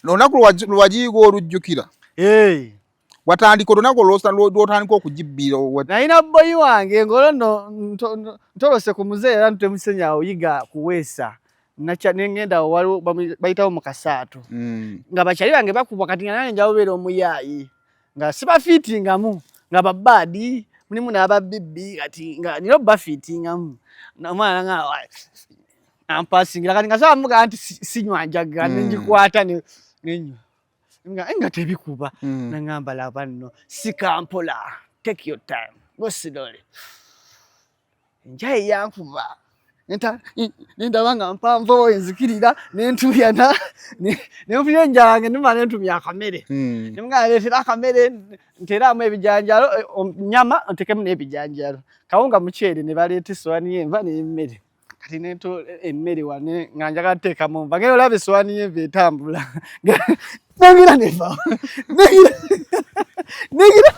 Olunaku lwajiiga olujjukira. Watandika olunaku lw'otandika okugibbira. Nalina boyi wange ng'olwo nno ntolose ku muzeeyi era ntutemusenya oyiga kuweesa. Nengenda waliwo bayitawo mu kasaato. Nga bakyali bange bakubwa kati nga nange njawo beera omuyaayi. Nga sibafiitingamu nga babbaadi mulimu n'ababibbi kati nga nina bafiitingamu. Omwana nga ampasingira kati nga sabamuga nti sinywanjaga nengikwata nenywa. Nga tebikuba nangamba laba nno sikampola take your time go slowly. Njaye yankuba nendaba nga mpanvu enzikirira nentuyana nenfuna enjala yange ndima nentumya akamere nemugaleetera akamere nteramu ebijanjalo nyama ntekemu n'ebijanjalo kawunga muceere ne baleeta essowaani y'enva n'emmere kati nento emmere wane nga njagala teekamu nva ngeri olaba essowaani y'enva etambula nengira neva nengira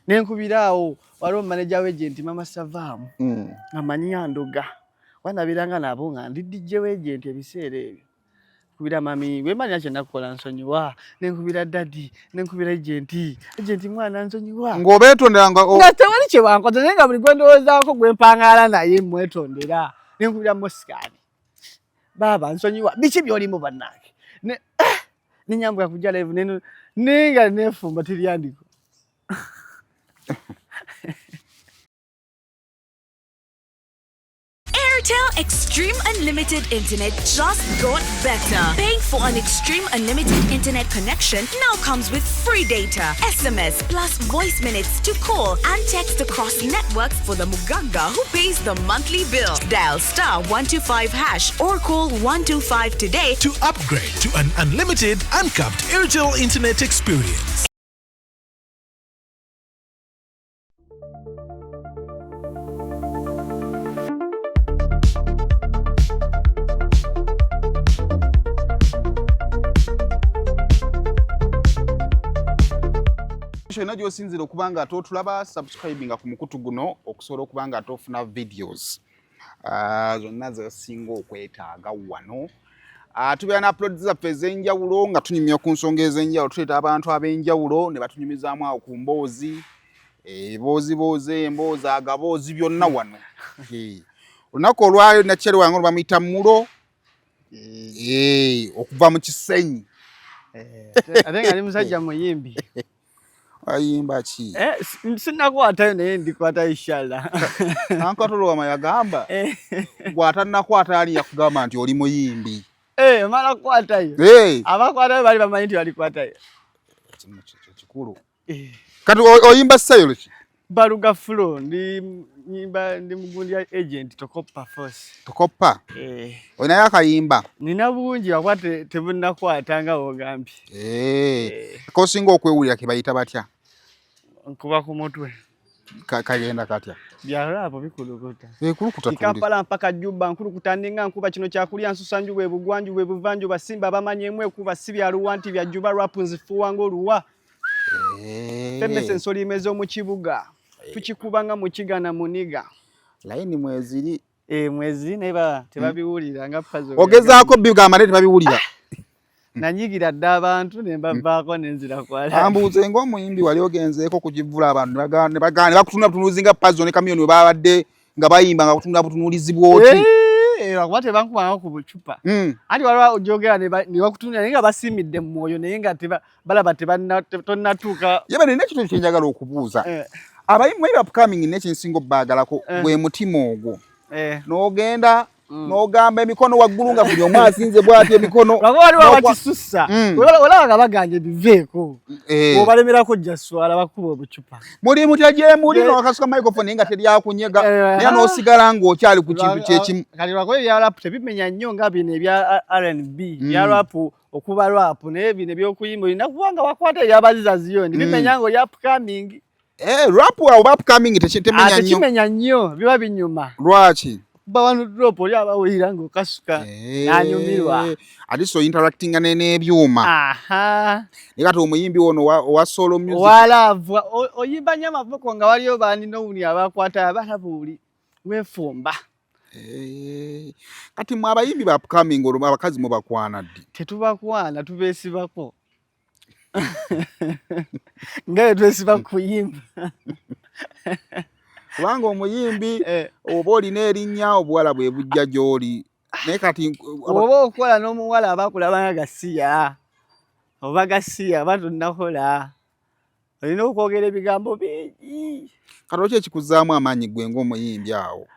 nenkubiraawo waliwo manager w'agent Mama Savaamu amanyi andoga wanabiranga nabo nga ndi DJ w'agent ebiseera ebyo kubira mami we manya kye nakukola nsonyiwa nenkubira daddy nenkubira agent mwana nsonyiwa ng'obeetonderanga nga tewali kye wankoze naye nga buli gwe ndowoozaako gwe mpangaala naye mwetondera nenkubira mosikani baba nsonyiwa biki by'olimu bannange nenyambuka kujja live nenga nefumba tiryandiko. Airtel Extreme Unlimited Internet just got better. Paying for an Extreme Unlimited Internet connection now comes with free data, SMS plus voice minutes to call and text across networks for the Muganga who pays the monthly bill. Dial *125# or call 125 today to upgrade to an unlimited, uncapped Airtel Internet experience. Shona josinzira okubanga atotulaba subscribinga ku mukutu guno okusobola okubanga atofuna videos zonna zesinga okwetaaga wano. Tubeera na uploads zaffe ez'enjawulo nga tunyumya ku nsonga ez'enjawulo tuleeta abantu ab'enjawulo ne batunyumizaamu awo ku mboozi emboozi agaboozi byonna wano. Olunaku olwayo nakyali wange bamuyita mulo okuva mu Kisenyi ate nga ali musajja muyimbi. Ayimba ki? Sinakwatayo naye ndikwata inshallah. Ankatolwa yagamba. Gwatannakwata ali yakugamba nti oli muyimbi. Mala kwatayo. Abakwatayo bali bamanyi nti balikwatayo. Kikulu. Kati oyimba sayo ki? Baluga flow ndi mugundi agent Tokopa Force. Tokopa? Oyina yakayimba. Nina bungi wakwate tebunnakwatanga ogambye. Kosinga okwewulira ke bayita batya? Nkuba ku mutwe. Kagenda katya? Byalapo bikulukuta. Bikulukuta tundi. Kampala mpaka Juba nkulukuta ndinga nkuba kino kyakulya nsusanju bwe bugwanju bwe buvanju basimba bamanyemwe kuba sibya luwanti bya Juba rapunzi fuwango oluwa. Femese nsolimeze mu kibuga. Tukikubanga mu kigana muniga. Line mweziri. Mweziri neba tebabiwulira nga puzzle. Ogezaako bigamba ne tebabiwulira. Nanyigira dda abantu ne mbavaako nenzira kwala. Ambuuze ng'omuyimbi wali ogenzeeko kugivula abantu ne bagana bakutunda butunuuzi nga puzzle ne kamiyoni we babadde nga bayimba nga kutunda butunuulizibwa oti. Wakwate bankubanga ku bucupa. Ati waliwo ojogera ne bakutunda naye nga basiimidde mu mwoyo naye nga balaba tonnatuuka. Yaba nina ekintu kye njagala okubuuza. Abayimbi upcoming n'ekinsinga obbaagalako gwe mutima ogwo. N'ogenda n'ogamba emikono waggulu nga buli omu asinze bw'ati emikono. Waliwo abakisussa. Olaba nga baganja biveeko. Obalemerako jaswala bakuba obucupa. Muli mutya gye muli n'okasuka microphone nga teryakunyega naye n'osigala ng'okyali ku kintu kyekimu. Kati lwakuba ebya rap tebimenya nnyo nga bino ebya R&B bya rap okuba rap naye bino ebyokuyimba olina kuba nga wakwata ebyabaziza ziyoni bimenya ng'oli upcoming. Rap oba upcoming temenya nnyo. Tekimenya nnyo biba binyuma. Lwaki? Bawanu drop oli abawulira ng'okasuka n'anyumirwa. Ati so interacting n'ebyuma. Naye kati omuyimbi ono owa solo music. Walavwa oyimba nnyo amavuko nga waliyo baani n'owuni abakwata abalabuuli weefumba. Kati mwe abayimbi ba upcoming olwo abakazi mu bakwana ddi? Tetubakwana, tubeesibako. Ngaye twesiba kuyimba. Kubanga omuyimbi oba olina erinnya obuwala bwe bujja gy'oli. Naye kati oba okola n'omuwala abakulaba nga gasiya oba gasiya oba tonnakola olina okwogera ebigambo bingi. Kati olwo ki ekikuzzaamu amaanyi gwe ng'omuyimbi awo?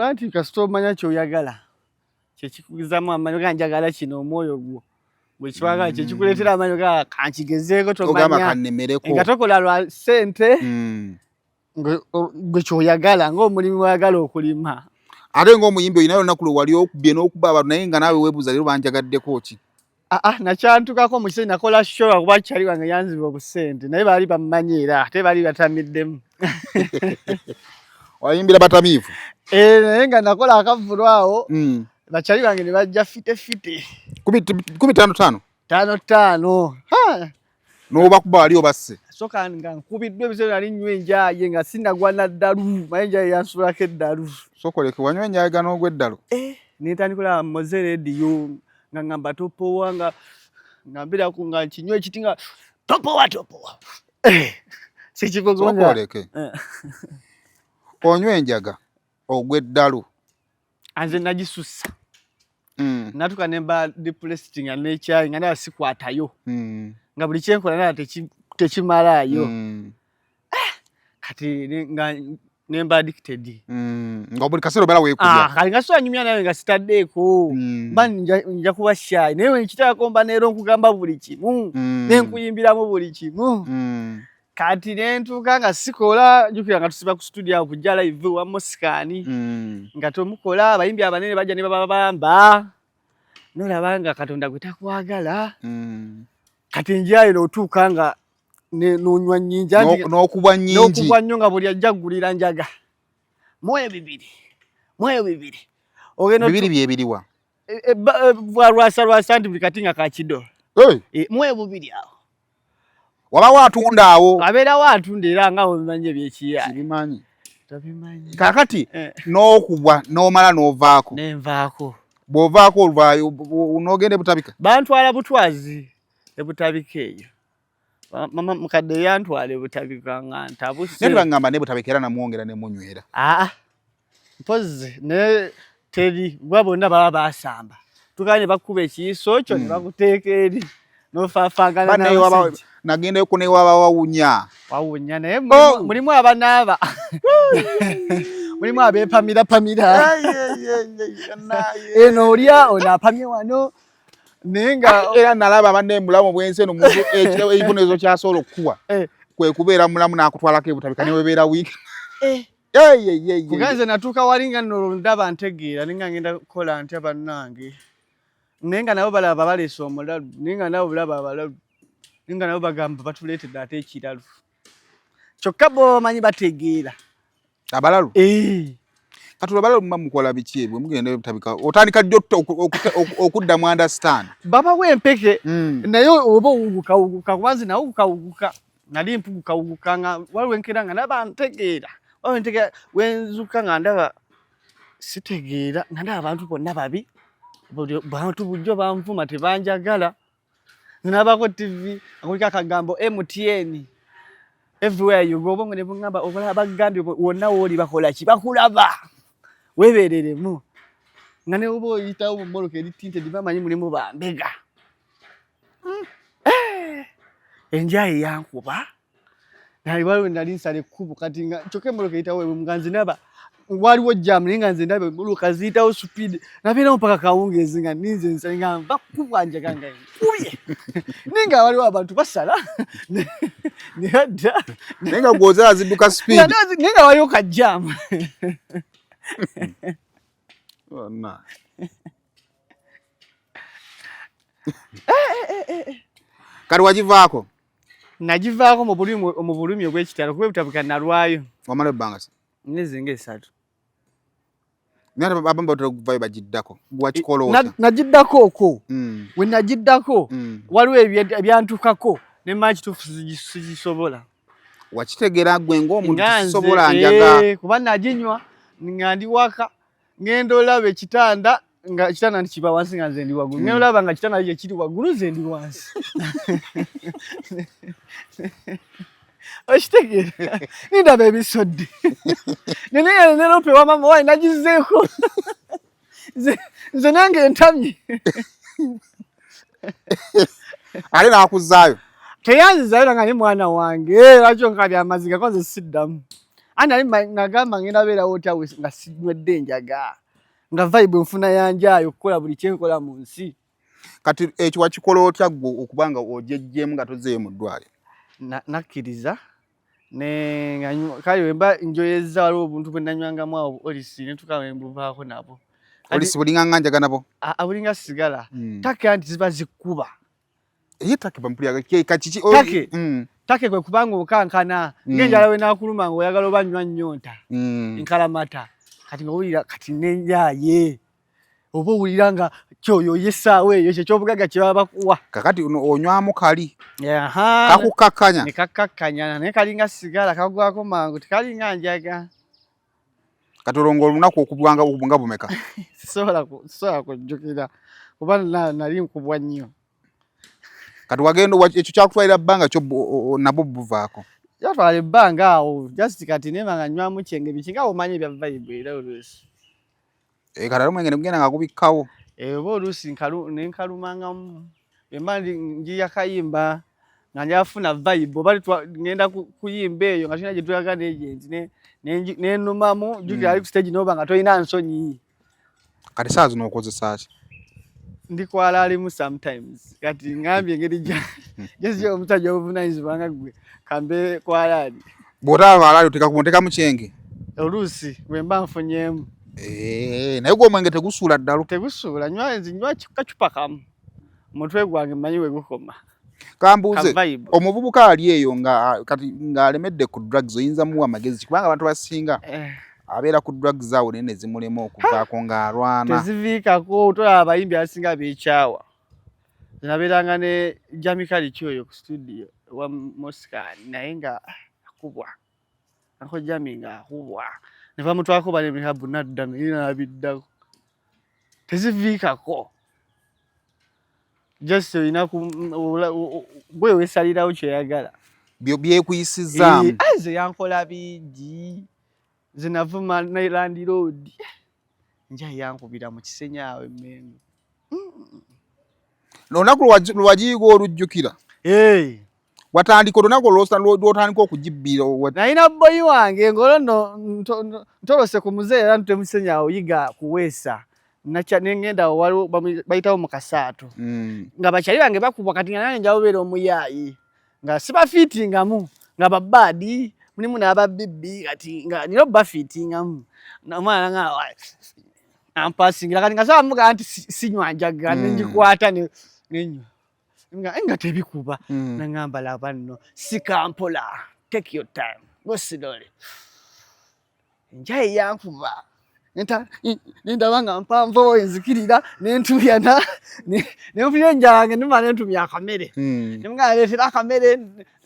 Anti kasita omanya ky'oyagala kyekikuzzaamu amaanyi oga njagala kino omwoyo gwo bwe kiwagala kyekikuleetera amaanyi oga kankigezeeko tomanya nga tokola lwa ssente gwe ky'oyagala ng'omulimi wayagala okulima. Ate ng'omuyimbi olinayo olunaku lwe wali okubbye n'okuba abantu naye nga naawe weebuuza leero banjagaddeko ki? Nakyantukako mu kiseera nakola show kuba kyali wange yanziba obusente naye baali bammanyi era ate baali batamiddemu. Wayimbira batamiivu? Naye nga nakola akavulu awo bakyali bange ne bajja fite. 15 5. N'obakuba wali obasse? Soka nga nkubiddwa ebiseera nali nnywa enjaaye nga sinnagwa na ddalu naye enjaaye yansulako eddalu. Sokoleke wanywa enjaaye ga n'ogw'eddalu? Ne ntandikira Moze Radio nga ngamba topowa nga ngambiraku nga nkinywa ekiti nga topowa. Sikivugonja. Sokoleke. Onywa enjaga ogw'eddalu. Anze nagisussa. Natuka ne mba depressed nga n'ekyayi nga naye sikwatayo. Nga buli kyenkola naye tekimalaayo. Kati nga nemba addicted. Nga buli kaseera obeera weekubya. Kali nga sola nyumya nawe nga sitaddeeko. Mba nja kuba shy. Naye wenkitaako mba neero nkugamba buli kimu. Nenkuyimbiramu buli kimu. Kati nentuuka nga sikola jjukira nga tusiba ku studio awo kujja live wa Mosikani. Nga tomukola abayimbi abanene bajja ne babamba. Nolaba nga Katonda gwe takwagala. Kati enjaayo n'otuuka nga n'onywa nnyingi n'okubwa nnyingi n'okubwa nnyo nga buli ajja ggulira njaga. Mwoyo bibiri. Bibiri bye biriwa? Lwasa nti buli kati nga kakido. Mwoyo bubiri awo. Waba watunda awo? Abeera watunda era nga obimanyi ebyekiyayi. Sibimanyi. Tobimanyi. Kaakati n'okubwa n'omala n'ovaako. Nenvaako. Bw'ovaako olwayo n'ogenda ebutabika? Bantwala butwazi ebutabika eyo. Mama mukadde yantwala ebutabika nga ntabuse. Naye tubagamba n'ebutabika era namwongera ne munywera. Mpozi ne teri bwa bonna baba basamba. Tukane bakuba ekiyiso kyo ne bakuteeka eri. N'ofaafagana nawe. Nagendayo ko ne waba wawunya. Wawunya naye mulimu abanaaba. Mulimu abeepamira. Eno olya onaapamye wano. Nenga era nalaba abanne mulamu bwense no muntu ekiro ebibonezo kyasobola okuwa. Kwe kubeera mulamu n'akutwalako ebutabika ne webeera wiiki. Kuganze natuuka wali nga nno ndaba ntegeera ninga ngenda kukola ntya bannange. Nenga nabo balaba baleese omulalu. Nenga nabo bulaba abalalu. Ninga nabo bagamba batuleetedde ate ekiralu. Kyokka bo manyi bategeera. Abalalu? Kati abalalu mukola biki ebyo mugenda ebutabika otandika ddyo okudda mu understand. Baba wempeke naye oba owuguka kubanze nawe owuguka nali mpuguka nga waliwo enkera nga ndaba ntegeera. Wenzuka nga ndaba sitegeera nga ndaba abantu bonna babi. Bantu bujjo banvuma tebanjagala. Nabako TV akuliko akagambo MTN. Everywhere you go bongo ne bungamba okola bagambye wonna woli bakola ki bakulaba. Webereremu. Nga ne obo oyitawo mu mmoloka eritinte bamanyi mulimu bambega. Enjaaye yankuba. Nali waliwo nali nsala ekkubo kati nga kyokka emmoloka eyitawo muganzi naba waliwo jam ninga nze ndabe emmoloka ziyitawo speed nabeerawo mpaka kawungeezi nga ninze nsala nga bakubwa njaga nga nkubye. Ninga waliwo abantu basala. Nedda. Nenga gwoza azidduka speed. Ninga waliwo kajjaamu. Kati wagivaako? Nagivaako mu bulumi obw'ekitalo kuba ebutabika nalwayo. Wamala ebbanga ki? Emyezi nga 3. Naye abamba batera okuvayo bagiddako. Wakikola otya? Nagiddako okwo. We nagiddako waliwo ebyantukako ne mmanyi kituufu sigisobola. Wakitegeera gwe ng'omuntu kisobola njaga. Kuba naginywa nga ndi waka ngenda olaba ekitanda nga kitanda ntikiba wansi nga nze ndi waggulu. Ngenda olaba nga kitanda kye kiri waggulu nze ndi wansi. Okitegeera? Nindaba ebisodde. Nene lope wa mama wayi nagizeeko. Nze nange entamye. Ale nakuzaayo. Teyanzizaayo nga ni mwana wange. Lwaki onkabya amaziga ko nze siddamu. Ani nagamba ngenda beerawo otyawe nga sinywedde njaga. Nga vibe nfuna yanjaayo kukola buli kyenkola mu nsi. Kati ekyo wakikola otya gwe okubanga ojejjeemu nga tozeeyo mu ddwaliro? Nakkiriza kale wemba njoyezza waliwo obuntu bwe nanywangamu awo olisi ne tukawe mbuvaako nabo. Olisi bulinga njaga nabo? Abulinga sigala. Take nti ziba zikuba. Take bampulira kaki take kwe kubanga okankana ng'enjala we naakuluma ng'oyagala oba nnywa nnyonta nkalamata kati ng'owulira kati nenjaaye oba owulira nga kyoyo yesaawo eyo kyekyobugaga kye baba bakuwa kakati onywamu kali kakukakkanya ne kakkakkanya naye kalinga sigala kagwako mangu tekalinga njaga kati olongo olunaku okubwanga bumeka? Sisobola kujjukira kuba nali nkubwa nnyo. Kati wagenda ekyo kyakutwalira bbanga kyo nabo buvaako? Yatwala ebbanga awo just kati nema nga nywamu kyenge bikinga omanyi ebya vibe era oluusi. Kati omwenge ne gugenda nga kubikkawo? Oba oluusi nenkalumangamu emba njiya kayimba nga njafuna vibe oba ngenda kuyimba eyo nga tulina gye tulaga n'agent nennumamu jjukira ali ku stage n'oba nga tolina nsonyi. Kati saa zino okozesa ki? Ndikwala alimu sometimes kati ngambye engeri jesi omusajja obuvunanyizibwa nga gwe kambe kwalaali. Bw'otaba alaali otekamu kyenge? Oluusi bwe mba nfunyeemu. Naye gwe omwenge tegusuula ddalo? Tegusuula, nywa kacupa kamu omutwe gwange mmanyi we gukoma. Kambuuze omuvubuka ali eyo ng'alemedde ku drugs oyinza muwa amagezi kubanga abantu basinga abeera ku drugs awo naye ne zimulema okuvaako ng'alwana. Teziviikako tolaba abayimbi abasinga beekyawa. Nabeeranga ne Jamikali Kyoyo ku studio wa Moscan naye nga akubwa. Ako Jami nga akubwa. Ne bamutwako balemeka bunadda naye n'abiddako. Teziviikako. Just olina gwe weesalirawo kyeyagala. Byekuyisizaamu. Nze yankola bingi. Nze navuma Land Road. Njayi yankubira mu Kisenyi awo Emmengo. Olunaku lwagiyiga olujjukira? Watandika olunaku lw'otandika okugibbiira? Nalina boyi wange ng'olwo nno ntolose ku muzeeyi era ntutemusenya awo yiga kuweesa. Nengenda awo waliwo bayitawo mu Kasaato. Nga bakyali bange bakubwa kati nga nange njawo beera omuyaayi. Nga sibafiitingamu nga babbaadi mulimu n'ababibbi kati nga nina obbafiitingamu. Omwana nga ampasingira kati nga saba mugaa nti sinywa njaga nengikwata nenywa. Nga tebikuba. Nangamba laba nno sikampola. Take your time. Go slowly. Njayi yankuba. Nendaba nga mpanvu enzikirira nentubyana nenfuna enjala yange nemala nentumya akamere. Nemugamba leetera akamere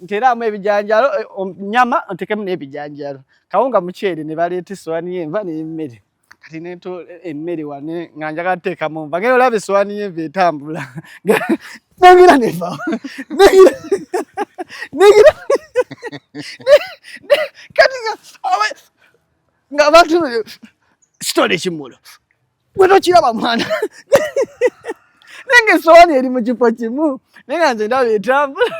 nteeramu ebijanjalo nyama ntekemu n'ebijanjalo. Kawunga muceere ne baleeta essowaani y'enva n'emmere. Kati nento emmere wane nga njagala teekamu nva. Ngera olaba essowaani y'enva etambula. Nengira neva. Nengira. Kati nga abantu Stole chimulo. Gwe kiraba mwana. Nenge soani eri mu kifo kimu. Nenga nze ndaba etambula.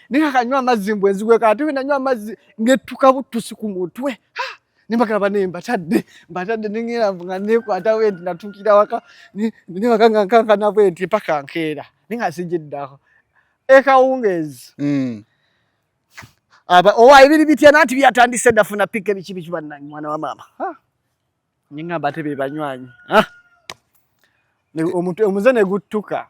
Nenga kanywa amazzi mbwenzigwe kati we nanywa amazzi ngetuka butusi ku mutwe. Nimbagala mbatadde nengera nga nekwata wendi natukira waka ne wakanga nkanka nabwe enti paka nkeera. Nenga sijiddako. Ekawungezi. Owa ebiri bitya nanti byatandise ndafuna pike bikibi kibannanyi mwana wa mama. Nyingamba tebe banywanyi. Omuze ne guttuka.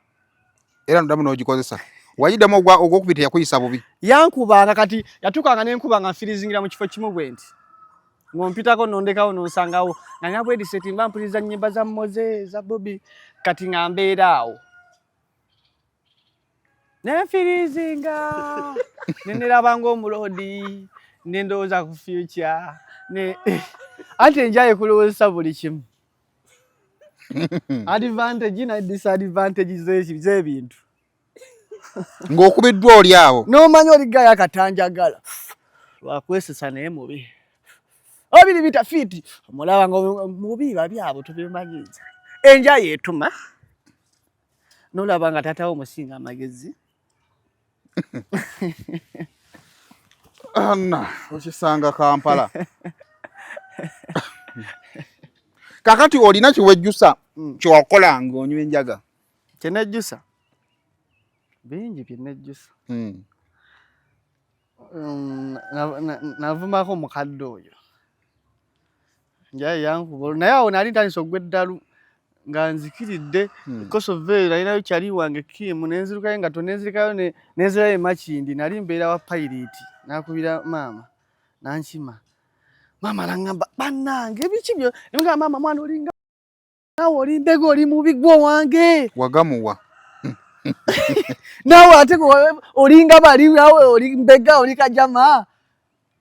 Era ndamu n'ogikozesa. Wayiddamu ogwokubita yakuyisa bubi? Yankubanga kati yatukanga nenkubanga nfirizingira mu kifo kimu bwenti. Ngompitako nondekawo nonsangawo. Nga nyabwe diseti mba mpuliriza nnyimba za Moze za Bobby kati nga mbeera awo. Nenfirizinga. Nenerabanga omulodi. Nendowooza ku future. ate njaye kulowesa buli kimu. Advantage na disadvantage z'ebintu. Ng'okubiddwa oli awo. N'omanyi oli gaya akatanjagala. Lwakwesesa naye mubi. Obiri bita fiti. Omulaba nga mubi babi abo tubimanyiza. Enja yeetuma. N'olaba nga taatawo musinga amagezi. Anna, okisanga Kampala. Kakati olina kiwejjusa kyokola ng'onywa enjaga. Kyenejjusa. Bingi byenejjusa. Navumako mukadde oyo. Njaye yankuba naye awo nali ntandise ogw'eddalu nga nzikiridde kosoveyo nalinayo kyali wange Kim nenzirikayo nga tonenzirikayo nenzirayo Makindi nali mbeera wa pilot nakubira maama nankima maama nangamba bannange biki byo nga maama mwana olinga nawe oli mbega oli mubi gwo wange wagamuwa nawe ate olinga bali nawe oli mbega oli kajama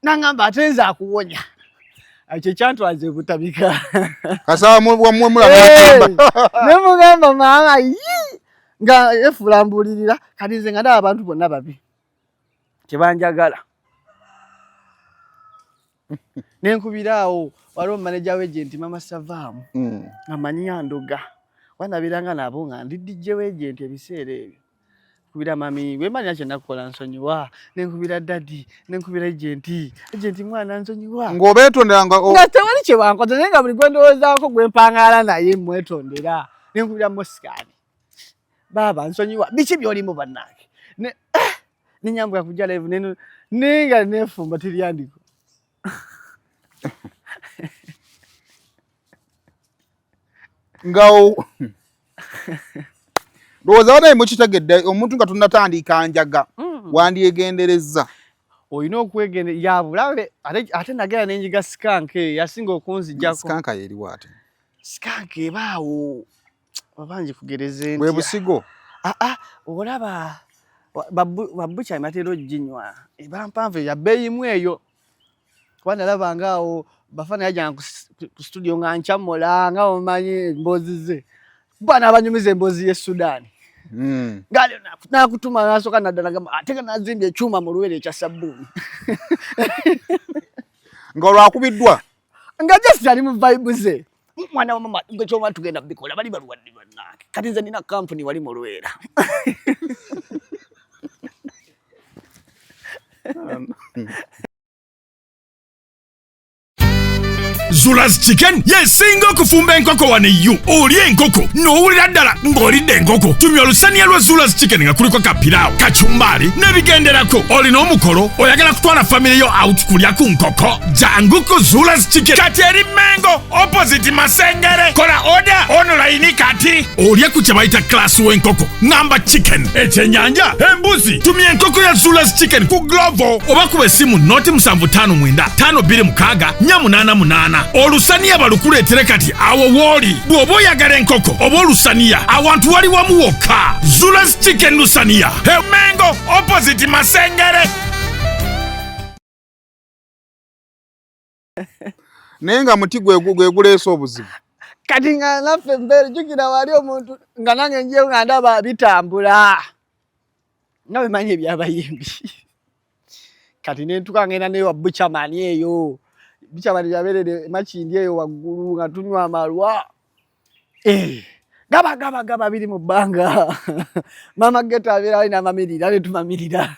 nangamba atenza akuwonya ache chantu aze kutabika kasaba mwe mulaba nemugamba maama nga efulambulirira kati nze nga ndaba abantu bonna babi tebanjagala nenkubiraawo waliwo manager w'agent mama Savaamu amanyi yandoga wanabiranga nabo nga ndi DJ w'agent ebiseera ebyo kubira mami we manya kye nakukola nsonyiwa nenkubira daddy nenkubira agent mwana nsonyiwa ng'obeetondera nga tewali kye bankoze naye nga buli gwe ndowoozaako gwe mpangala naye mwetondera nenkubira Mosikani baba nsonyiwa biki byolimu bannange nenyambuka kujja live nenga nefumba tiryandiko ngawo ndowooza wanaye mukitegedde omuntu nga tunnatandika njaga wandyegenderezza olina okwegende yabulabe ate nagera nenjiga skank yasinga okunzijjako skank yeriwo ate skank ebaawo obanji kugereza ntya bwe busigo olaba babukyali matera oginywa ebampanvu ya bbeeyimu eyo kuba nalabanga awo bafana yajjanga ku studio nga nkyamula nga omanyi emboozi ze bwana abanyumiza emboozi y'e Sudan ngale nakutuma nasooka naddala gamba ate nga nazimbye ekyuma mu luwere ekya sabbuuni nga olwakubiddwa nga just ali mu vibe ze mwana wa mama ng'ekyoma tugenda bikola bali balwadde bannange kati nze nina kampuni wali mu luwera Zula's Chicken yesinga okufumba enkoko wano yu olya enkoko n'owulira ddala ng'olidde enkoko tumya olusaniya lwa Zula's Chicken nga kuliko kapiraawo kacumbali n'ebigenderako olina omukolo oyagala kutwala famire yo out kulya ku nkoko jangu ku Zula's Chicken kati eri Mengo opposite Masengere kola order online kati olya ku kye bayita class w'enkoko ngamba chicken ekyennyanja embuzi tumya enkoko ya Zula's Chicken ku Glovo oba kuba essimu noti 7559 526 488 olusaniya balukuleetere kati awo wooli bw'oba oyagala enkoko oba olusaniya awantu wali wamu wokka Zula's Chicken lusaniya Mengo opposite Masengere naye nga muti gwe guleese obuzibu kati nga naffe mbeere jjukira wali omuntu nga nange njeyo nga ndaba bitambula nga bimanyi ebyabayimbi kati nentuka ngenda neyo wabuchamani eyo bichamani yabeerere Makindi eyo waggulu nga tunywa amalwa gaba biri mu bbanga mama Geta abeera alina amamirira ne tumamirira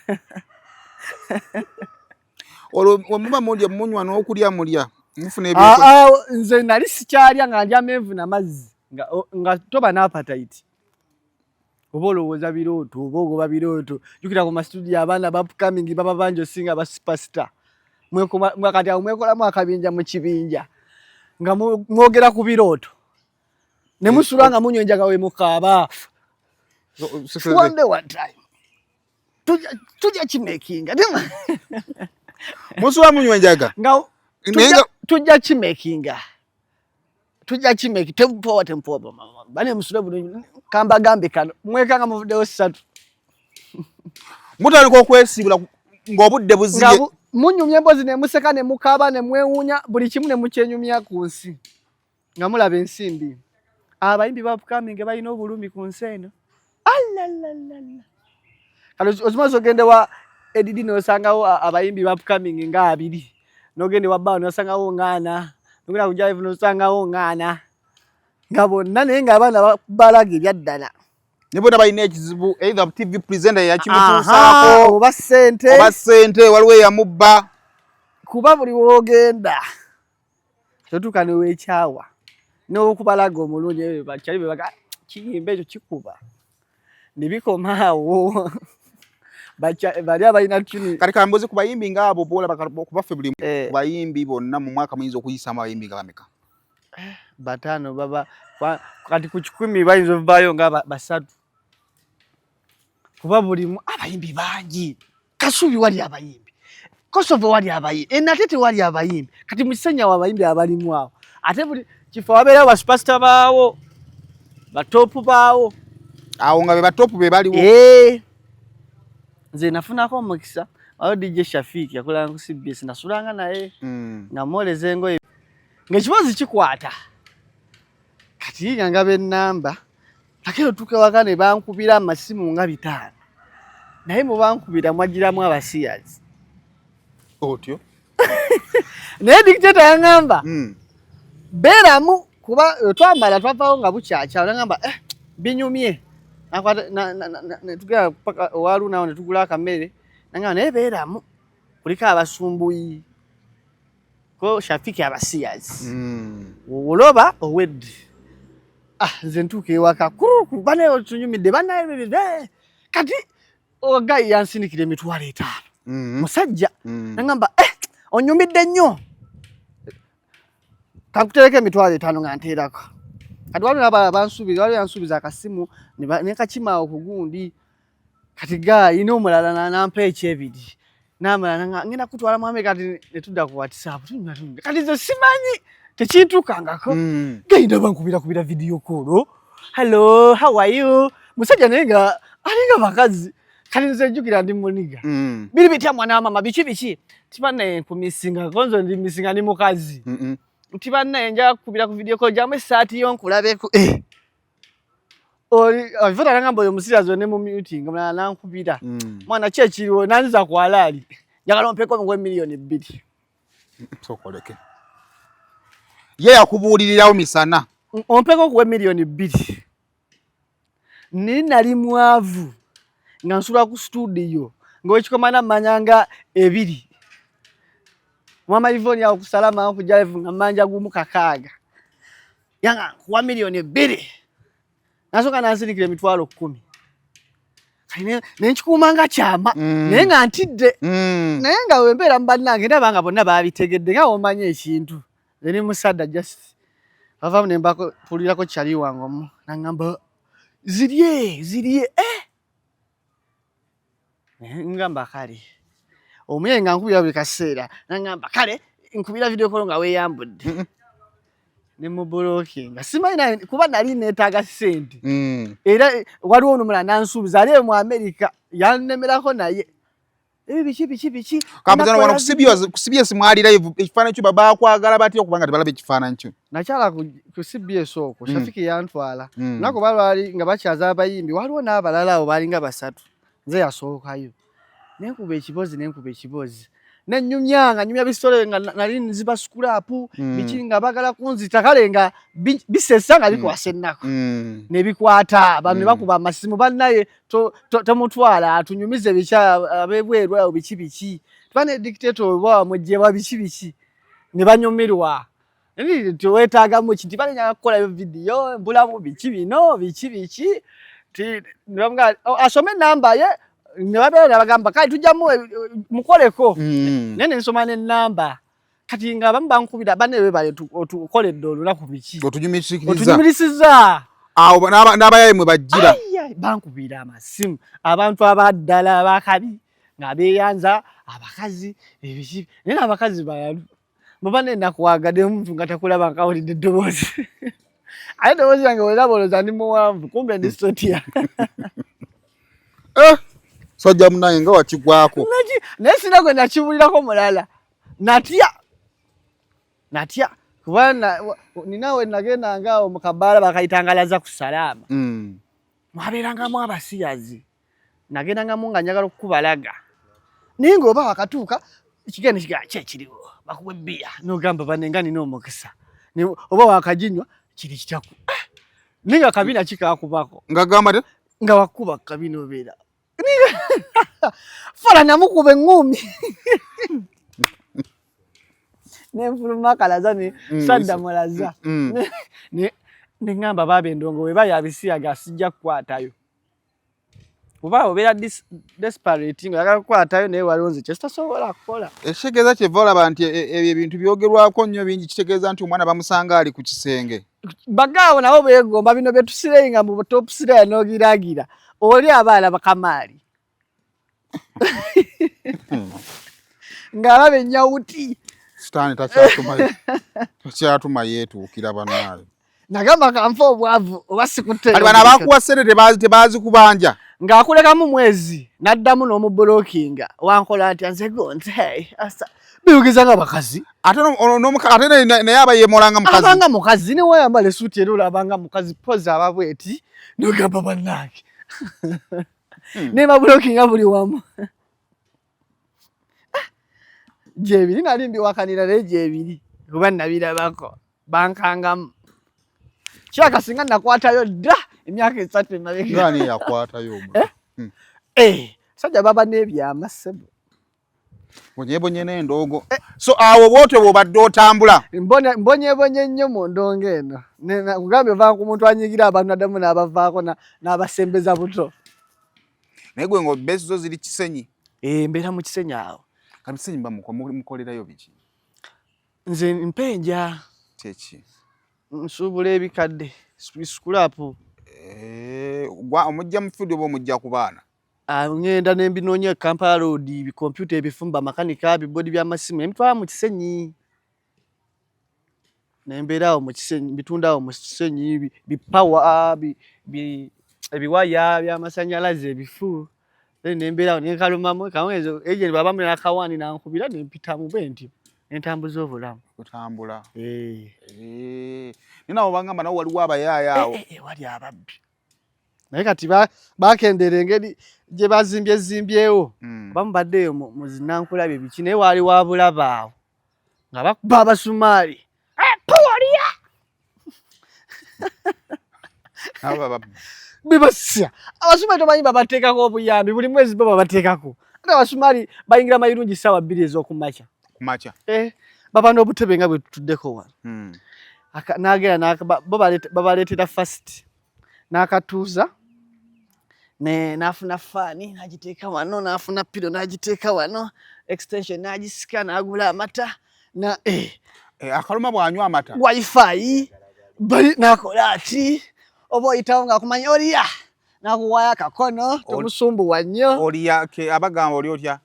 olwo muba mulya munywa n'okulya mulya mufuna ebyo nze nali sikyalya nga ndya menvu n'amazzi nga toba n'appetite oba olowooza birooto oba ogoba birooto jjukira ku mastudio abaana bapcoming baba bangi osinga ba superstar kati awo mwekolamu akabinja mu kibinja nga mwogera ku birooto ne musula nga munywa enjaga we mukaaba one day one time tujja kimakinga musula munywa enjaga nga tujja kimakinga tempowa bane musule bulungi kambagambe kano mwekanga muvuddewo 3 mutandika okwesibula ng'obudde buziye munyumya embozi ne museka ne mukaba ne mwewunya buli kimu ne mukyenyumya ku nsi nga mulaba ensimbi. Abayimbi ba upcoming balina obulumi ku nsi eno. Alalalala. Kale ozimaze ogende wa Edidi nosangawo abayimbi ba upcoming nga 2. Nogende wa Bao nosangawo ngana. Nogenda ku Jive nosangawo ngana. Nga bonna naye nga abaana balaga ebyaddala. Ne bona balina ekizibu either TV presenter yakimutuusaako oba ssente waliwo eyamubba. Kuba buli wogenda totuuka ne weekyawa n'okubalaga omulungi bakyali bebaga kiyimba ekyo kikuba ne bikomaawo. Bali abalina tuni kati kamboze ku bayimbi ng'abo boolaba kubaffe buli ku bayimbi bonna mu mwaka muyinza okuyisaamu abayimbi nga bameka? 5 baba kati ku 10 bayinza ovaayo nga 3. Kuba buli abayimbi bangi. Kasubi wali abayimbi, Kosovo wali abayimbi, Enatete wali abayimbi, kati mu Kisenya abayimbi abalimu awo. Ate buli kifo wabeerawo ba superstar baawo, ba top baawo. Awo nga be ba top be baliwo. Nze nafunako omukisa awo DJ Shafiki yakolanga ku CBS nasulanga naye namwoleza engoye ng'ekibozi kikwata. Kati nga b'ennamba akero tuke wakane bankubira amasimu nga 5 naye mu bankubira mwagiramu abasiyazi. Otyo Naye dictator yangamba beeramu kuba twamala twavaawo nga bukyakya nangamba binyumye netugera paka walu nawo netugula akamere nangamba naye beeramu kuliko abasumbuyi ko Shafiki abasiyazi oloba owedde. Nze ntuuka ewaka kuruku bane otunyumidde banaye kati ogayi yansindikira emitwalo 5 musajja nangamba onyumidde nnyo kankutereka emitwalo 5 nga nteerako. Kati waliwo abansuubiza waliwo yansuubiza akasimu ne kakima okugundi kati gayi n'omulala nampa ekyebiri n'amalala ngenda kutwala mwame kati netudda ku WhatsApp tunywa kati nze simanyi tekintuukangako gayi ndaba nkubira video call. Hello, how are you? Musajja naye nga alinga bakazi kati nze njukira ndi muniga biri bitya mwana wa mama biki tibannaye nkumisinga konzo ndi misinga ni mukazi tibannaye nja kubira ku video call jamu esaati yo nkulabeko avota nangamba oyo musirazo ne mu meeting mwana nankubira mwana kyekiriwo nanziza ku halali njagala ompeko ngo milioni 2 sokoleke ye yakubuulirirawo misana ompeko ku milioni 2 nali mwavu nga nsula ku studio ng'ekikomana manyanga 2 mama Ivoni ya kusalama ku Jive nga manja gumu kakaaga yanga kuwa milioni 2 nasoka nansindikira emitwalo 10 kane nenkikumanga kyama naye nga ntidde naye nga wembeera mbannange ndaba nga bonna babitegedde nga omanye ekintu nze ni musadda just bavaamu ne mbapulirako kyali wange omu nangamba zirye ngamba kale omuye nga nkubira buli kaseera nangamba kale nkubira video call nga weeyambudde ne mubulooki nga simanyi kuba nali neetaaga ssente era waliwo n'omulala nansuubiza ali mu America yannemerako naye biki kampuzana wana ku CBS mwali live ekifaananyi kyo bakwagala batya okubanga tebalaba ekifaananyi kyo nakyala ku CBS okwo Shafiki yantwala nako balwali nga bakyaza abayimbi waliwo n'abalala abo balinga 3 nze yasookayo nenkuba ekibozi nenyumya bisole nga nali nziba scrap biki nga bagala kunzita kale nga bisesa nga bikwasa ennako ne bikwata bamwe bakuba amasimu bannaye tomutwala atunyumize bicha abebwerwa awo biki twane dictator wa mujje wa biki ne banyumirwa ndi tuwetaaga mu kintu bale nyakola video mbulamu biki bino biki ti nabanga asome namba ye nababera bagamba kali tujjamu mukoleko nene nsoma ne namba kati nga bankubira banewe bale tukoledde olunaku biki otunyumisiza awo n'abayaye mwe bajjira bankubira amasimu abantu abaddala abakabi nga beeyanza abakazi ebiki nene abakazi bayalu mbabane nakwagadde omuntu nga takulaba nkawulidde eddoboozi ate eddoboozi yange weraboloza ndi muwanvu kumbe ndi sotia Sojja munaye nga wakigwako. Naye sina gwe nakibulirako mulala. Natya. Kuba ninawe nagenda ngaawo mu kabaala bakayitangalaza ku Salaama. Mwabeerangamu abasiyazi. Nagendangamu nga njagala okukubalaga. Naye ng'oba wakatuuka ekigenda kyekiriwo bakuwa ebbiya n'ogamba banenga nina omukisa. Oba wakaginywa kiri kitaku. Naye nga kabina kikaakubako. Nga gamba te? Nga wakuba kabina obeera. Fala namukuba eŋŋumi. Nenfuluma kalaza ne sadda mulaza. Ne ngamba baba endongo we bayabisiyaga sijja kukwatayo. Kuba obeera desperate nga yagala kukwatayo naye walonze kye sitasobola kukola. Ekitegeeza kyeva olaba nti ebyo ebintu byogerwako nnyo bingi kitegeeza nti omwana bamusanga ali ku kisenge. Bagaawo nabo beegomba bino bye tusirenga mu top sira n'ogiragira. Oli abaala bakamaali. Ng'alaba ennyawuti. Sitaani takyatuma yeetuukira bannaayo. Nagamba kanfa obwavu oba sikutte. Kati bano abakuwa ssente tebazi kubanja. Ng'akulekamu mwezi n'addamu n'omubulookinga wankola nti nze gonze biyugiza nga bakazi. Ate naye aba yeemolanga mukazi. Abanga mukazi ne wayambala essuuti era olabanga mukazi pozi aba bweti n'ogamba bannange. Ne babulookinga buli wamu. Gyebiri nali mbiwakanira naye gyebiri kuba nabirabako bankangamu. Kyakasinga nakwatayo dda emyaka 3 emabega. Ngani yakwatayo omwo? Sajja baba n'ebyama ssebo. Bonyebonye n'endoogo. So awo bwotyo bw'obadde otambula. Mbonyebonye nnyo mu ndongo eno. Kugambye ovanga ku muntu anyigira abantu naddamu n'abavaako n'abasembeza buto. Naye gwe ng'obbeesi zo ziri Kisenyi? Mbeera mu Kisenyi awo. Kati Kisenyi mukolerayo biki? Nze mpenja. Kyeki? Nsuubula ebikadde scrap. Omujja mu field oba omujja ku baana? Ngenda ne mbinoonya Kampala Road bikompyuta ebifumba makanika bibodi by'amasimu emitwala mu Kisenyi. Ne mbeera awo mu Kisenyi bitunda awo mu Kisenyi bipawa ebiwaya by'amasannyalaze ebifu. Ne mbeera awo ne nkalumamu kawungezo agent baba mulina kawani nankubira ne mpitamu bwenti. Entambuza obulamu. Kutambula. Nina obangamba nawo waliwo abayaaya awo. Wali ababbi. Naye kati bakendera engeri gye bazimbyewo. Bamubaddeyo mu zinankulabye biki naye waali wabulaba awo. Nga bakuba abasumaali. Puwaliya! Bibasya. Abasumaali tomanyi babateekako obuyambi buli mwezi bo babateekako. Ate abasumaali bayingira mayirungi ssaawa 2 ez'okumakya. Kumakya? Baba n'obutebe nga bwe tutuddeko wano. N'agenda babaleetera first. N'akatuuza. N'afuna faani n'agiteeka wano, n'afuna pilo n'agiteeka wano, extension n'agisika n'agula amata. Akaluma bw'anywa amata? Wi-Fi. N'akola ati. Oba oyitawo ng'akumanya oliya. N'akuwaayo akakono, tomusumbuwa nnyo. Oliya abagamba oli otya?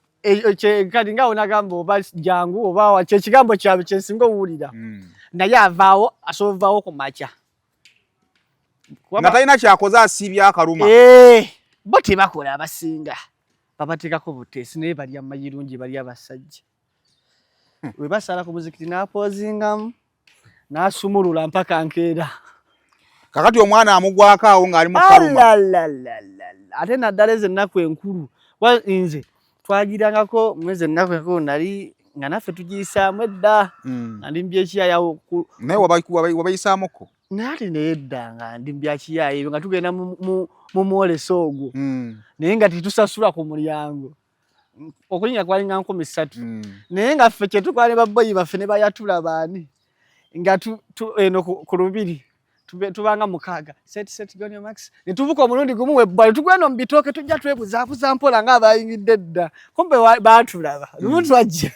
Kati nga onagamba oba jangu oba kye kigambo kyabwe kye nsinga owulira. Naye avaawo asoovaawo ku makya. Nga talina kyakoze asiibya akaluma. Bo tebakola abasinga. Babateekako buteesi naye balya mayirungi balya abasajja. We basala ku muzikiti n'apoozingamu n'asumulula mpaka nkeera. Kakati omwana amugwako awo ng'ali mu kaluma. Ate naddala ezo ennaku enkulu. Nze twagirangako mwezi ennaku enkulu nali nga naffe tugiyisaamu edda. Ndi mu byekiyaayawo. Naye wabayisaamuko? Naali naye edda nga ndi mu byakiyaayo nga tugenda mu mwoleso ogwo. Naye nga tetusasula ku mulyango. Okulinnya kwali nga 3,000. Naye nga ffe kye tukola ne babboyi baffe ne bayatula baani. Nga eno ku lubiri. Tubanga mukaaga. Set Gonyo Max. Ne tubuka omulundi gumu webbali tugenda mu bitooke tujja twebuzaabuza mpola ng'abayingidde edda. Kumbe baatulaba. Lumu twajja.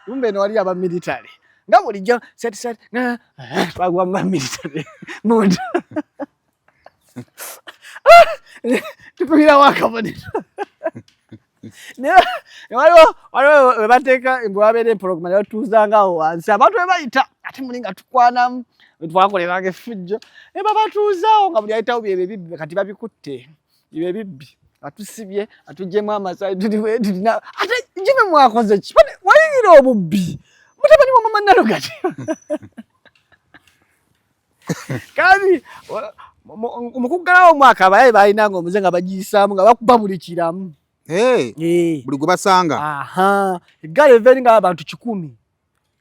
Kumbe eno wali aba military. Nga bulijjo set twagwa mu military. Munda. Tukubirawo akabonero. Waliwo we bateeka mbwe wabeera empologoma ne batuuzangawo wansi abantu we bayita ate muli nga tukwanamu twakoleranga effujjo ne babatuuzaawo nga buli ayitawo byebyo ebibbi kati babikutte ebyo ebibbi atusibye atujjemu amasayi tulina ate jime mwakoze ki walingira obubbi mutabani wa mama Nalugati kandi mukuggalawo omwaka baye balinanga omuze nga bagiyisaamu nga bakuba buli kiramu buli gwe basanga eggala everi nga abantu 100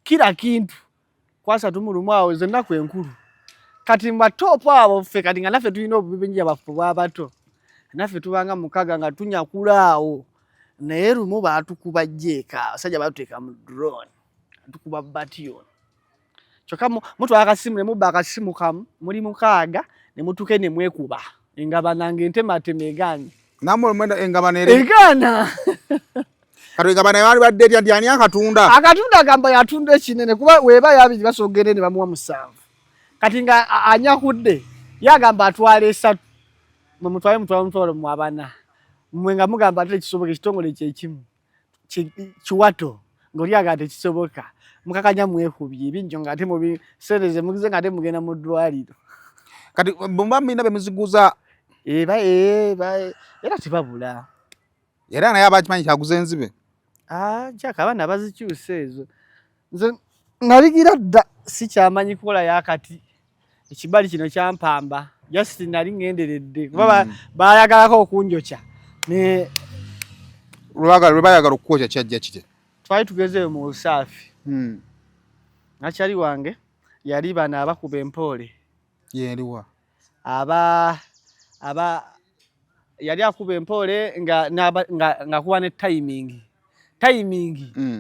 kila kintu kwasatu mu lumu awo zennaku enkulu kati matopo abo ffe kati nga naffe tulina obubi bingi abafu bw'abato naffe tubanga mukaga nga tunyakula awo naye lumu baatukuba jjeeka abasajja baatuteeka mu drone tukuba bation kyokka mutwala akasimu ne mubba akasimu kamu muli 6 ne mutuke ne mwekuba engabana ng'entematema egaanye namwe mwenda engabana egaana kati engabana yali badde lyani akatunda gamba yatunda ekinene kuba weba yabiri basogere ne bamuwa 7 kati nga anyakudde yagamba atwala 3 mutwale mu abana mmwe nga mugamba ate kisoboka ekitongole kyekimu kiwato ng'oli agate kisoboka mukakanya mwekubye ebinjo ng'ate mubisereze mugize ng'ate mugenda mu ddwaliro kati bomba mina bemuziguza era tebabula era naye abakimanyi kyaguza enzibe kyaka abaana bazikyusa ezo nze naligira dda sikyamanyi kukola yakati ekibali kino kyampamba just nali ngenderedde kuba bayagalako okunjokya ne lwebayagala okukwokya kyajja kite twali tugezeeyo mu Busaafi nakyali wange yali bano abakuba empoole yeriwa yali akuba empoole nga kuba ne timing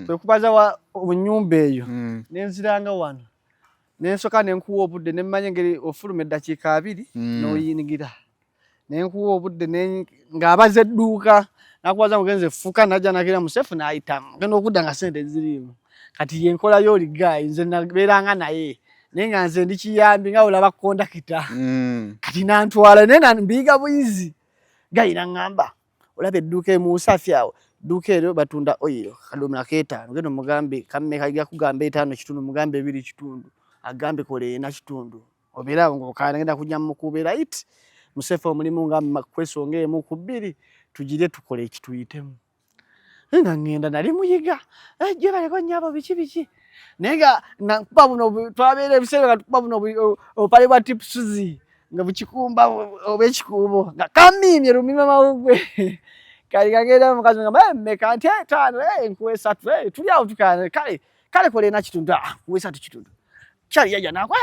kwe kubaza mu nnyumba eyo nenziranga wano nensoka nenkuwa obudde nemmanya engeri ofuluma eddakiika 2 n'oyinigira nenkuwa obudde ng'abaza edduuka nakubaza mugenze fuka najja nakira musefu n'ayitamu genda okudda nga sente ziriimu kati yenkola y'oli gayi nze nabeeranga naye naye nga nze ndi kiyambi nga olaba kondakita kati nantwala naye nga mbiyiga buyizi gayi naŋŋamba olaba edduuka mu Busaafi awo edduuka eryo batunda oyiro kadomola k5 genda omugambe kamme kagiga kugamba 5 kitundu mugambe 2 kitundu agambe kole 4 kitundu obeera ng'okaana ngenda kujja mukubeera it musefu omulimu nga kwesonga emu ku 2 tugire tukole ekituyitemu nga ngenda nali muyiga gye baleko nnyabo biki naye nga nakuba buno twabeera ebiseera nga tukuba buno opale bwa tipsuzi nga bukikumba oba ekikuubo nga kamimye lumima mawugwe kali kagenda mukazi nga mmeka nti 5 nkuwa 3 tuli awo tukane kale kole 4 kitundu nkuwa 3 kitundu kyali yajja nakwa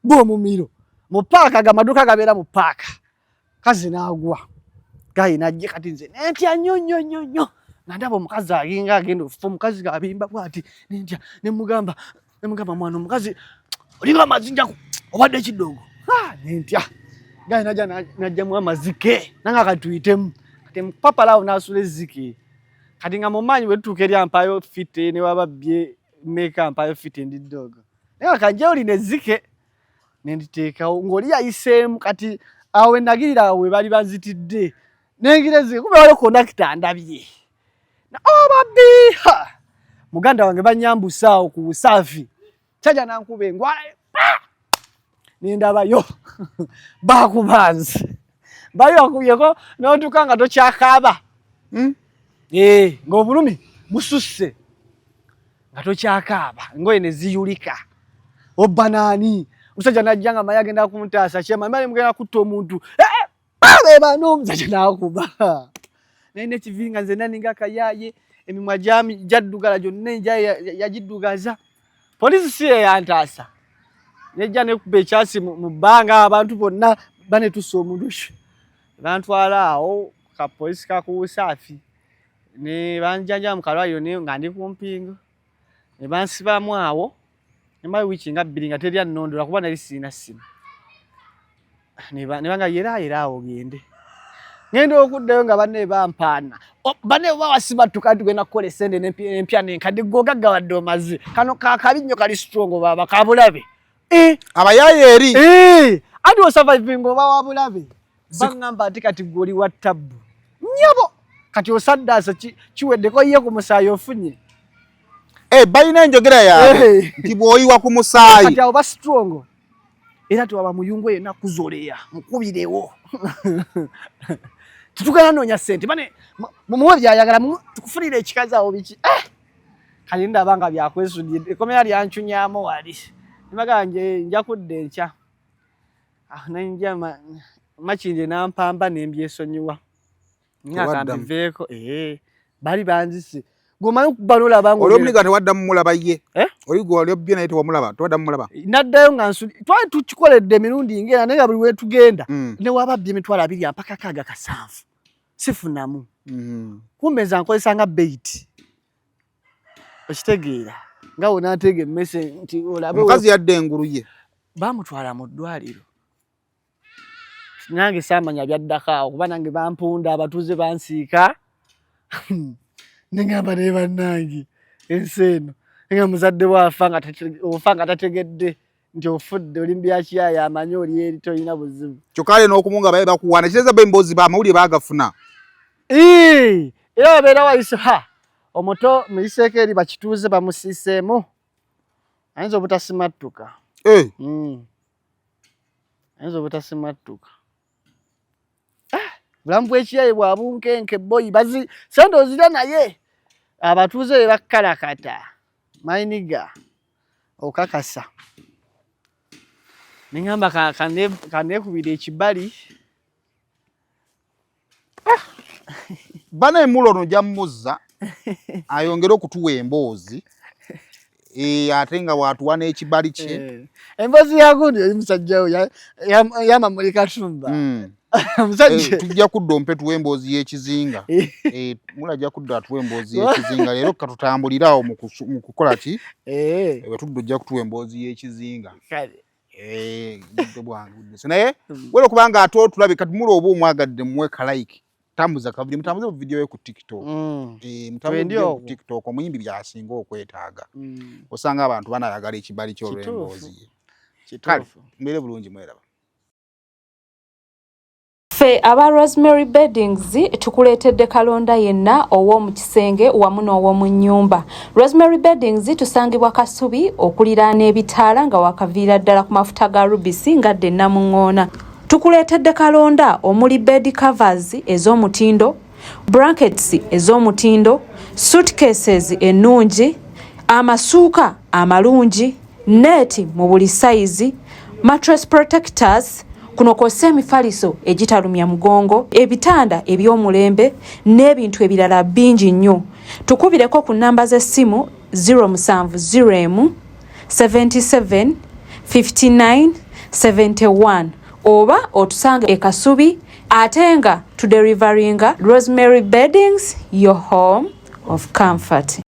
bomumiro mu paaka gamaduka gabeera mu paaka kazi naagwa gayi najje kati nze nentya nnyo nga ndaba omukazi alinga agenda okufa omukazi gabimba bwati nentya nemugamba mwana omukazi olinga amazinjaku obadde ekidongo nentya gayi najjamu amazike nanga katuyitemu kati mupapalawo nasula ezike kati nga mumanyi bwetutuuka eri ampayo fite newababbye meka ampayo fite ndi dogo naye kanje olina ezike nenditeekawo ng'oli yayiseemu kati awo wenagirira awo we bali banzitidde nengira ezike kuba waliwo kondakita ndabye babbi muganda wange banyambusa awo ku Busaafi kyajja nankuba engwala nendabayo bakubanze bali bakubyeko n'otuuka nga tokyakaaba ng'obulumi bususse nga tokyakaaba engoye ne ziyulika obba naani omusajja najja nga maye agenda kumutaasa kyema mali mugenda kutta omuntu bano omusajja nakuba naye nekiviiri nga nze naninga akayaye emimwa gyaddugala gyonna yagiddugaza poliisi si yeyantaasa nejja nekuba ekyasi mu bbanga abantu bonna banetusa omudushu bantwala awo kapoliisi kaku Busaafi ne banjanja mu kalwaliro nga ndi ku mpingo ne bansibamu awo nemala wiiki nga 2 nga terya nnondola kuba nali sirina ssimu ne banga yera awo gende ngenda okuddayo nga banne bampaana banne bawasibattuka tugenda kukola essende empya nenkadde gogaggawadde omaze kano kakabinyo kali strong baba kabulabe abayaye eri andi osurviving oba wabulabe baŋŋamba ati kati goli wa tabbu nyabo kati osaddaasa kiweddeko ye ku musaayi ofunye balina enjogera yaabwe nti bw'oyiwa ku musaayi kati awo ba strong era tiwaba muyungu yenna kuzoleya mukubirewo Tukana nonya sente bane mumuwe byayagala tukufulira ekikazi awo biki kalinda banga byakwesudde komera lyanchunyamo wali nimaganje nja kudde ncha nanjja machinde nampamba nembyesonyiwa nyaka mbiveko bali banzisi gomanyi kubalula bango oli omuliga tewadda mulaba ye oli gwo oli obye naye tewamulaba tewadda mulaba naddayo nga nsuli twali tukikoledde emirundi ngera naye buli wetugenda ne wababye emitwalo 2 mpaka 7 sifunamu kumbeza nkozesa nga bait okitegeera nga wona ntege mmese nti olabe omukazi yadde engulu ye bamutwala mu ddwaliro nange samanya byaddakaawo kuba nange bampunda abatuuze bansiika nengamba ne bannange enseeno nga muzadde ofa nga tategedde nti ofudde oli mbyakiyaya amanye oli eri tolina buzibu kyokale n'okumunga baye bakuwaana kireza bemboozi bamawulire baagafuna era wabeera wayise omuto muyiseeko eri bakituuze bamusiiseemu ayinza obutasimattuka ayinza obutasimattuka bulamu bw'ekiyaye bwabunkenke boyi sente ozirya naye abatuuze be bakkalakata mayiniga okakasa neŋŋamba kaneekubira ekibali bana emulo ono ojja mmuzza ayongere okutuwa emboozi ate nga bwatuwa n'ekibali kye emboozi yagundi oli musajjawo yamamuli katumba musajja tujja kudda ompetuwa emboozi y'ekizinga mulajja kudda atuwa emboozi y'ekizinga leero katutambulire awo mu kukola ki wetudda ojja kutuwa emboozi y'ekizinga budde bwange budde naye wera okubanga ate otulabe kati mula oba omwagadde muwe kalike tambuza kavuli mutambuze mu video ye ku TikTok mutambuze ku TikTok omuyimbi byasinga okwetaaga osanga abantu banayagala ekibali ky'olwemboozi kale mbere bulungi mweraba Fe aba Rosemary Beddings tukuleetedde kalonda yenna ow'omu kisenge wamu n'ow'omu nnyumba. Rosemary Beddings tusangibwa Kasubi okuliraana ebitaala nga wakaviira ddala ku mafuta ga rubisi ngadde Namuŋŋoona. Tukuleetedde kalonda omuli bed covers ez'omutindo, blankets ez'omutindo, suitcases ennungi, amasuuka amalungi, neeti mu buli size, mattress protectors, kuno kw'ossa emifaliso egitalumya mugongo, ebitanda eby'omulembe n'ebintu ebirala bingi nnyo. Tukubireko ku nnamba z'essimu 070 77 59 71 oba otusange e Kasubi ate nga tuderivaringa Rosemary Beddings, your home of comfort.